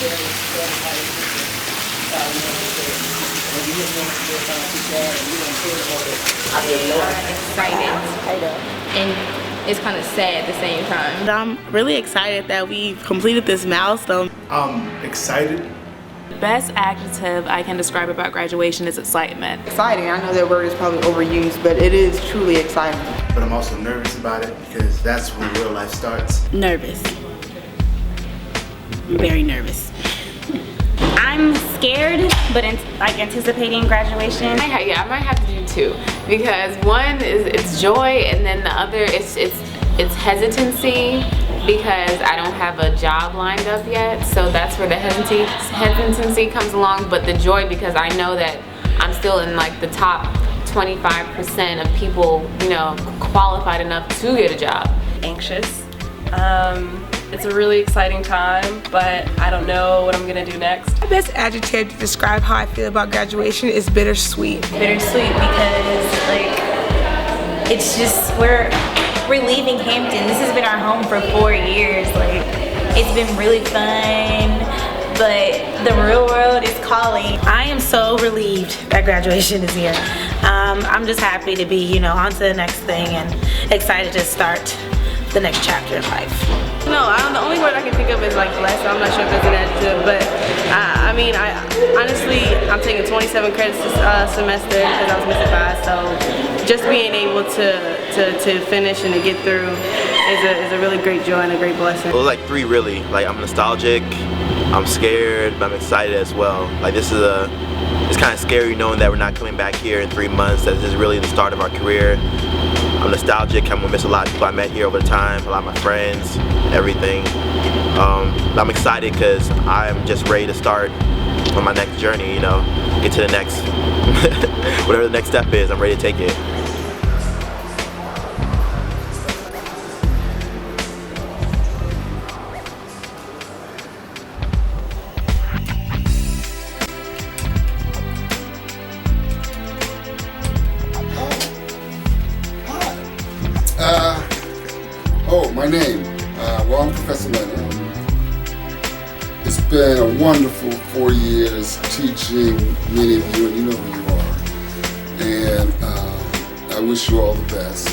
Excited and it's kind of sad at the same time. And I'm really excited that we completed this milestone. I'm excited. The best adjective I can describe about graduation is excitement. Exciting. I know that word is probably overused, but it is truly exciting. But I'm also nervous about it because that's when real life starts. Nervous. Very nervous. I'm scared, but anticipating graduation. Yeah, I might have to do two because one is it's joy, and then the other it's hesitancy because I don't have a job lined up yet. So that's where the hesitancy comes along. But the joy because I know that I'm still in like the top 25% of people, you know, qualified enough to get a job. Anxious. It's a really exciting time, but I don't know what I'm gonna do next. The best adjective to describe how I feel about graduation is bittersweet. Bittersweet because like it's just we're leaving Hampton. This has been our home for 4 years. Like it's been really fun, but the real world is calling. I am so relieved that graduation is here. I'm just happy to be, you know, on to the next thing and excited to start the next chapter in life. No, the only word I can think of is like blessed. I'm not sure if it's an adjective, but I mean, honestly, I'm taking 27 credits this semester because I was missing 5. So just being able to finish and to get through is a really great joy and a great blessing. Well, like 3 really. Like I'm nostalgic, I'm scared, but I'm excited as well. Like it's kind of scary knowing that we're not coming back here in 3 months. That this is really the start of our career. I'm nostalgic. I'm gonna miss a lot of people I met here over the time, a lot of my friends, everything. I'm excited because I'm just ready to start on my next journey, you know, get to the next, whatever the next step is, I'm ready to take it. My name, well, I'm Professor Leonard. It's been a wonderful 4 years teaching many of you, and you know who you are. And I wish you all the best.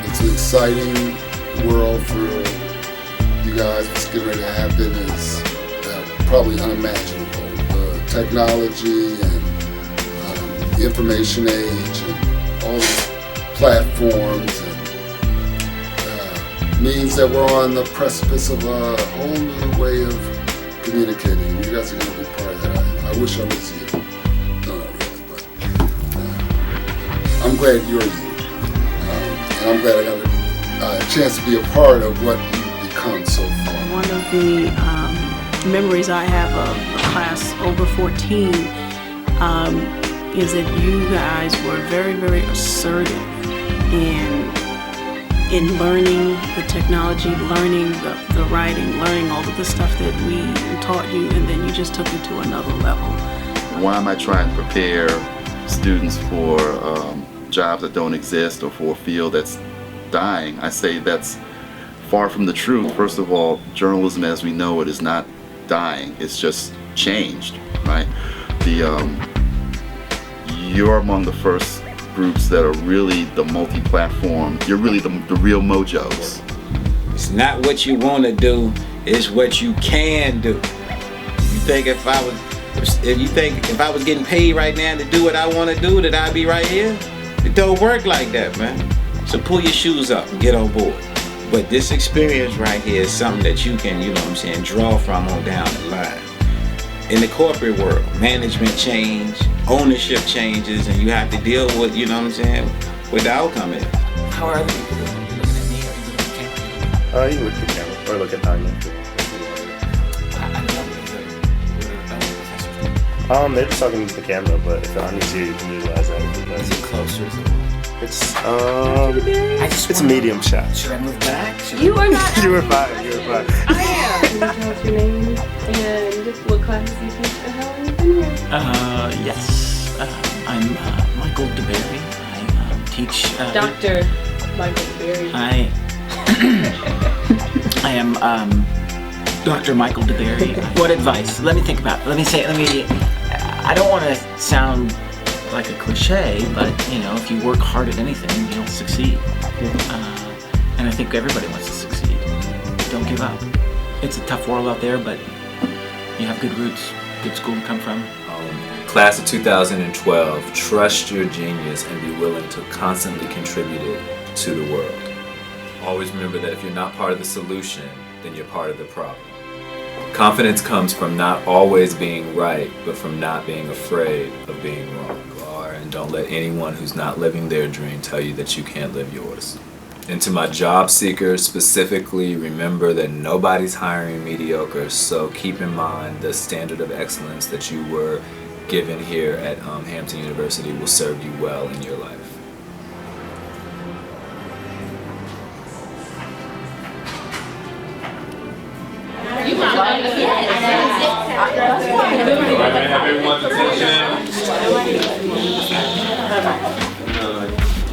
It's an exciting world for you guys. What's getting ready to happen is probably unimaginable. The technology and the information age and all these platforms means that we're on the precipice of a whole new way of communicating. You guys are going to be part of that. I wish I was you. No, not really, but I'm glad you're you. And I'm glad I got a chance to be a part of what you've become so far. One of the memories I have of a class over 14 is that you guys were very, very assertive in learning the technology, learning the writing, learning all of the stuff that we taught you, and then you just took it to another level. Why am I trying to prepare students for jobs that don't exist or for a field that's dying? I say that's far from the truth. First of all, journalism as we know it is not dying, it's just changed, right? You're among the first groups that are really the multi-platform. You're really the real mojos. It's not what you want to do, it's what you can do. You think if I was getting paid right now to do what I want to do, that I'd be right here? It don't work like that, man. So pull your shoes up and get on board. But this experience right here is something that you can, you know what I'm saying, draw from on down the line. In the corporate world, management change, ownership changes, and you have to deal with, you know what I'm saying, what the outcome is. How are other people doing? You looking at me or you looking at the camera? You can look at the camera or look at Tanya. They're just talking to the camera, but if Tanya's here, you can utilize that. Is it closer? It's a medium shot. Should I move back? You are not. You were fine. You were fine. I am. Can you tell us your name and what classes you teach and how long you've been here? Yes. I'm Michael DeBerry. I teach. Dr. Michael DeBerry. I am Dr. Michael DeBerry, what advice? Let me think about it. I don't want to sound like a cliche, but if you work hard at anything, you'll succeed. And I think everybody wants to succeed. Don't give up. It's a tough world out there, but you have good roots, good school to come from. Class of 2012, trust your genius and be willing to constantly contribute it to the world. Always remember that if you're not part of the solution, then you're part of the problem. Confidence comes from not always being right, but from not being afraid of being wrong. And don't let anyone who's not living their dream tell you that you can't live yours. And to my job seekers specifically, remember that nobody's hiring mediocre, so keep in mind the standard of excellence that you were given here at Hampton University will serve you well in your life. Have everyone's attention.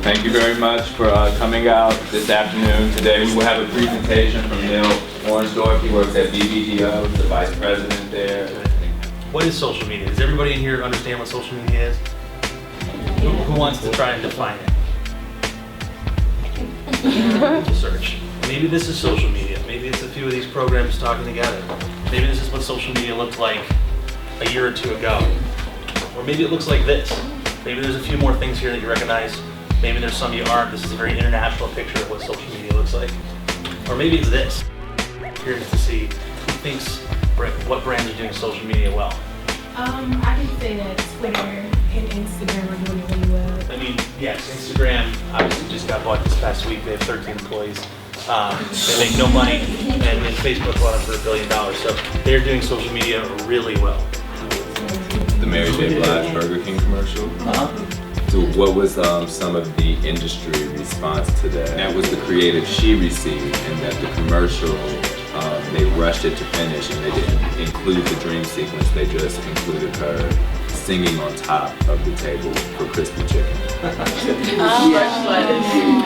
Thank you very much for coming out this afternoon. Today we will have a presentation from Neil Orensdorf. He works at BBGO, the vice president there. What is social media? Does everybody in here understand what social media is? Who wants to try and define it? Search. Maybe this is social media. Maybe it's a few of these programs talking together. Maybe this is what social media looked like a year or two ago. Or maybe it looks like this. Maybe there's a few more things here that you recognize. Maybe there's some you aren't. This is a very international picture of what social media looks like. Or maybe it's this. Curious to see who thinks what brands are doing social media well. I can say that Twitter and Instagram are doing it really well. I mean, yes, Instagram obviously just got bought this past week. They have 13 employees. They make no money, and Facebook bought them for $1 billion. So they're doing social media really well. The Mary J. Blige Burger King commercial. So what was some of the industry response to that? That was the creative she received, and that the commercial, they rushed it to finish, and they didn't include the dream sequence. They just included her singing on top of the table for crispy chicken.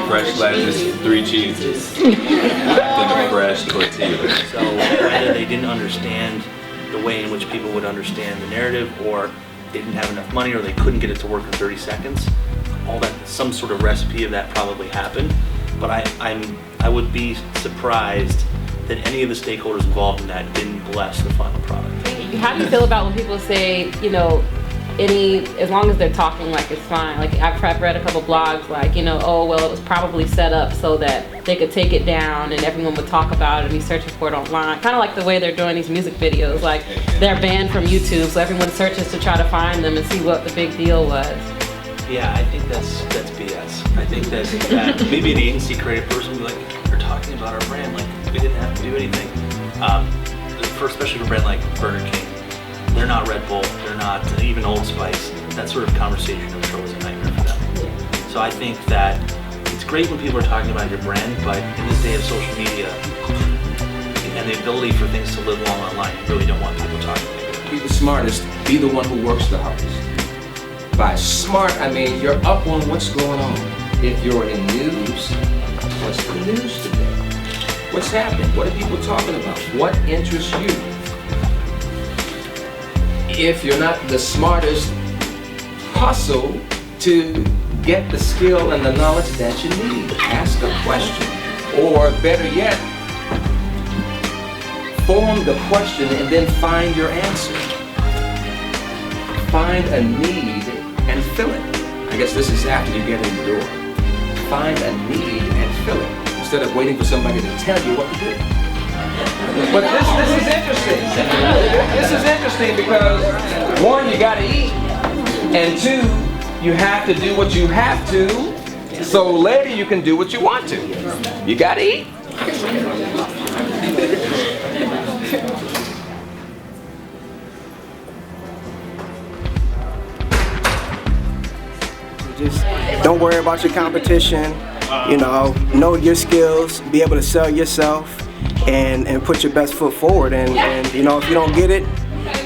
Fresh lettuce, 3 cheeses, then a fresh tortilla. So whether they didn't understand the way in which people would understand the narrative, or they didn't have enough money, or they couldn't get it to work in 30 seconds, all that, some sort of recipe of that probably happened. But I would be surprised that any of the stakeholders involved in that didn't bless the final product. How do you feel about when people say, as long as they're talking, like, it's fine? Like, I've read a couple blogs, like, oh, well, it was probably set up so that they could take it down and everyone would talk about it and be searching for it online. Kind of like the way they're doing these music videos, like, they're banned from YouTube, so everyone searches to try to find them and see what the big deal was. Yeah, I think that's BS. I think that maybe the agency creative person would be like, you're talking about our brand, like, we didn't have to do anything. Especially for a brand like Burger King. They're not Red Bull, they're not even Old Spice. That sort of conversation, I'm sure, was a nightmare for them. So I think that it's great when people are talking about your brand, but in this day of social media and the ability for things to live long online, you really don't want people talking about it. Be the smartest, be the one who works the hardest. By smart, I mean you're up on what's going on. If you're in news, what's the news today? What's happening? What are people talking about? What interests you? If you're not the smartest, hustle to get the skill and the knowledge that you need. Ask a question. Or better yet, form the question and then find your answer. Find a need and fill it. I guess this is after you get in the door. Find a need and fill it, instead of waiting for somebody to tell you what to do. But this is interesting. This is interesting because, one, you gotta eat, and two, you have to do what you have to, so later you can do what you want to. You gotta eat. Just don't worry about your competition. Know your skills, be able to sell yourself, and put your best foot forward. And if you don't get it,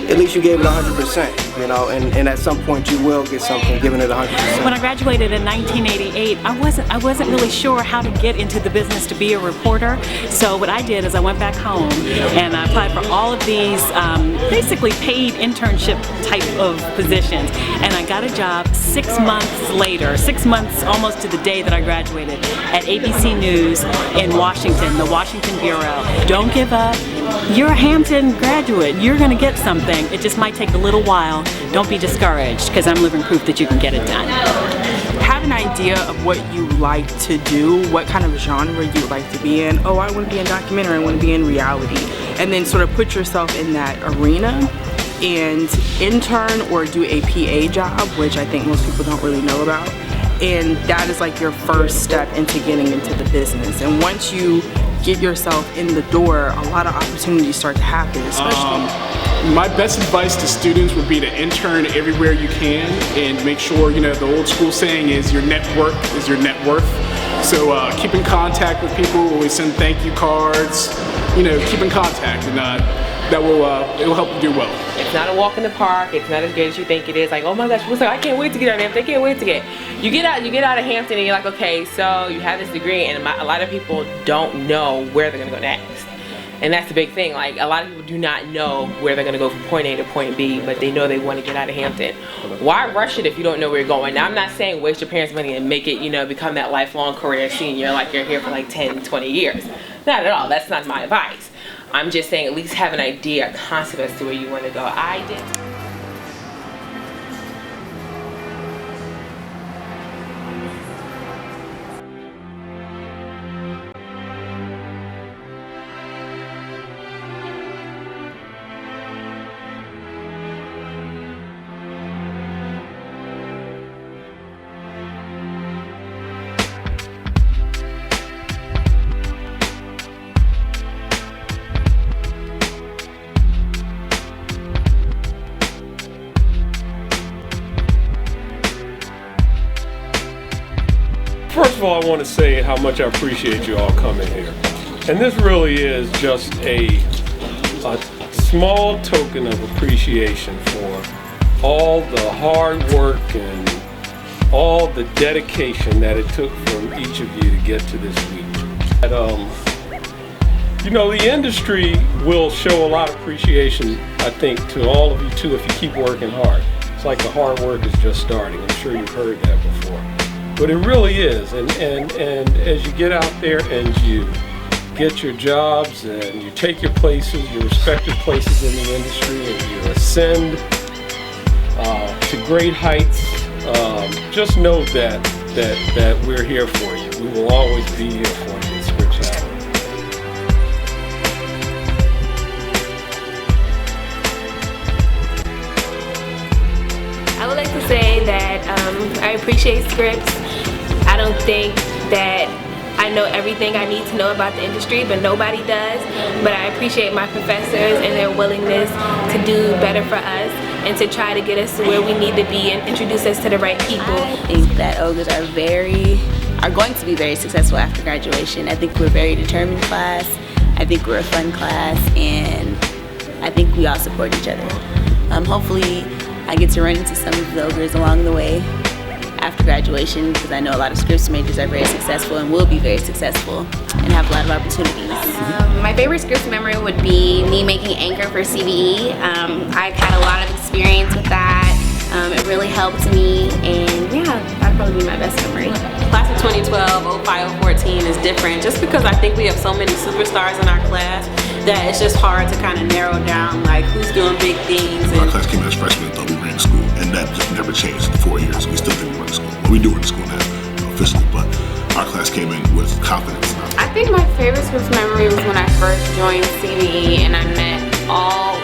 at least you gave it 100%. you know, and at some point you will get something, giving it 100%. When I graduated in 1988, I wasn't really sure how to get into the business to be a reporter. So what I did is I went back home and I applied for all of these basically paid internship type of positions, and I got a job 6 months later, 6 months almost to the day that I graduated, at ABC News in Washington, the Washington Bureau. Don't give up. You're a Hampton graduate. You're going to get something. It just might take a little while. Don't be discouraged, because I'm living proof that you can get it done. Have an idea of what you like to do, what kind of genre you would like to be in. Oh, I want to be in documentary, I want to be in reality. And then sort of put yourself in that arena and intern or do a PA job, which I think most people don't really know about. And that is like your first step into getting into the business. And once you get yourself in the door, a lot of opportunities start to happen, especially. My best advice to students would be to intern everywhere you can and make sure, you know, the old school saying is your network is your net worth. So keep in contact with people, always send thank you cards, you know, keep in contact, and that will it'll help you do well. It's not a walk in the park. It's not as good as you think it is. Like, oh my gosh, I can't wait to get out of Hampton. I can't wait to get. You get out of Hampton and you're like, okay, so you have this degree, and a lot of people don't know where they're gonna go next. And that's the big thing. Like, a lot of people do not know where they're gonna go from point A to point B, but they know they want to get out of Hampton. Why rush it if you don't know where you're going? Now, I'm not saying waste your parents' money and make it, you know, become that lifelong career senior, like you're here for like 10, 20 years. Not at all. That's not my advice. I'm just saying at least have an idea, a concept as to where you want to go. I did. First of all, I want to say how much I appreciate you all coming here. And this really is just a small token of appreciation for all the hard work and all the dedication that it took from each of you to get to this week. You know, the industry will show a lot of appreciation, I think, to all of you too if you keep working hard. It's like the hard work is just starting. I'm sure you've heard that before. But it really is, and as you get out there and you get your jobs and you take your places, your respective places in the industry, and you ascend to great heights, just know that we're here for you. We will always be here for you at Scripps Hour. I would like to say that I appreciate Scripps. I don't think that I know everything I need to know about the industry, but nobody does. But I appreciate my professors and their willingness to do better for us and to try to get us to where we need to be and introduce us to the right people. I think that Ogres are going to be very successful after graduation. I think we're a very determined class. I think we're a fun class, and I think we all support each other. Hopefully I get to run into some of the Ogres along the way after graduation, because I know a lot of Scripps majors are very successful and will be very successful and have a lot of opportunities. My favorite Scripps memory would be me making Anchor for CBE. I had a lot of experience with that. It really helped me, and yeah, that'd probably be my best memory. Class of 2012, 05, 014 is different just because I think we have so many superstars in our class that it's just hard to kind of narrow down like who's doing big things. Our class came in as freshmen and thought we ran school, and that just never changed in 4 years. We still think we run school. Well, we do run school now, officially, but our class came in with confidence. I think my favorite Scripps memory was when I first joined CBE and I met all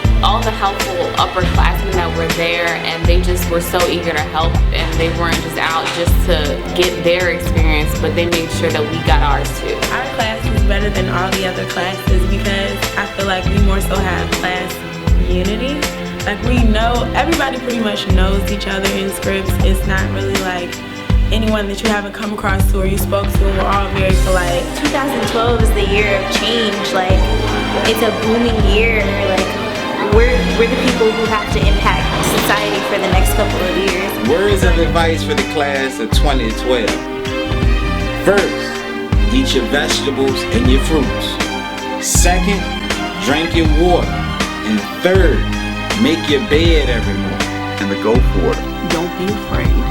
the helpful upperclassmen that were there, and they just were so eager to help, and they weren't just out just to get their experience, but they made sure that we got ours too. Our class is better than all the other classes because I feel like we more so have class unity. Like, we know, everybody pretty much knows each other in Scripps. It's not really like anyone that you haven't come across to or you spoke to, and we're all very polite. 2012 is the year of change. Like, it's a booming year. Like, we're the people who have to impact society for the next couple of years. Words of advice for the class of 2012. First, eat your vegetables and your fruits. Second, drink your water. And third, make your bed every morning. And to go for it. Don't be afraid.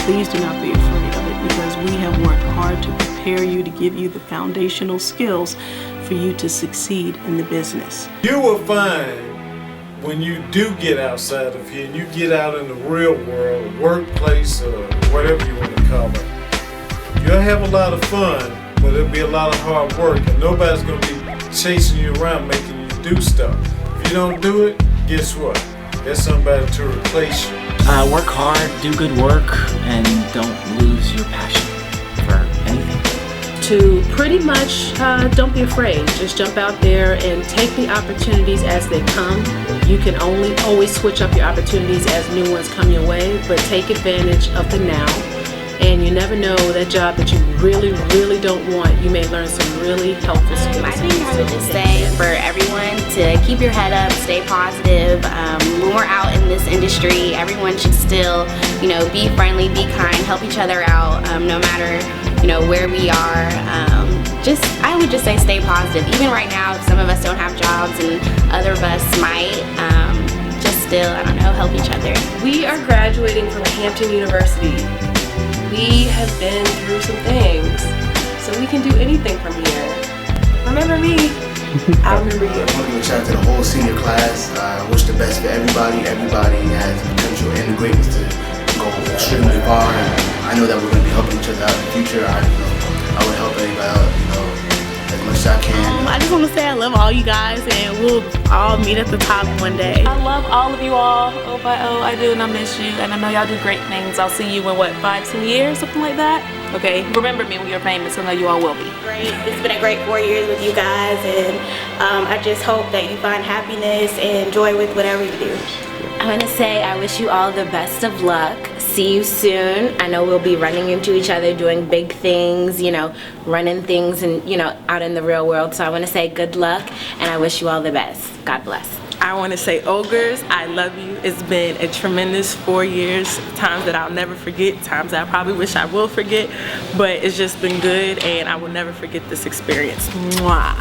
Please do not be afraid of it, because we have worked hard to prepare you, to give you the foundational skills for you to succeed in the business. You will find when you do get outside of here and you get out in the real world, workplace, or whatever you want to call it, you'll have a lot of fun, but it'll be a lot of hard work, and nobody's going to be chasing you around making you do stuff. If you don't do it, guess what? There's somebody to replace you. Work hard, do good work, and don't lose your passion for anything. To pretty much don't be afraid. Just jump out there and take the opportunities as they come. You can always switch up your opportunities as new ones come your way, but take advantage of the now. And you never know, that job that you really, really don't want, you may learn some really helpful skills. I think I would just say for everyone to keep your head up, stay positive. When we're out in this industry, everyone should still, be friendly, be kind, help each other out, no matter, where we are. I would just say stay positive. Even right now, some of us don't have jobs and other of us might. Just still, help each other. We are graduating from Hampton University. We have been through some things, so we can do anything from here. Remember me? I remember you. I want to give a shout out to the whole senior class. I wish the best for everybody. Everybody has the potential and the greatness to go extremely far. And I know that we're going to be helping each other out in the future. I would help anybody out, as much as I can. I just want to say I love all you guys, and we'll all meet at the top one day. I love all of you all. I do, and I miss you, and I know y'all do great things. I'll see you in 5-10 years, something like that. Okay, remember me when you're famous. I know you all will be. Great. It's been a great 4 years with you guys, and I just hope that you find happiness and joy with whatever you do. I want to say I wish you all the best of luck. See you soon. I know we'll be running into each other, doing big things, running things and, out in the real world. So I want to say good luck, and I wish you all the best. God bless. I want to say, Ogres, I love you. It's been a tremendous 4 years, times that I'll never forget, times that I probably wish I will forget, but it's just been good, and I will never forget this experience. Mwah.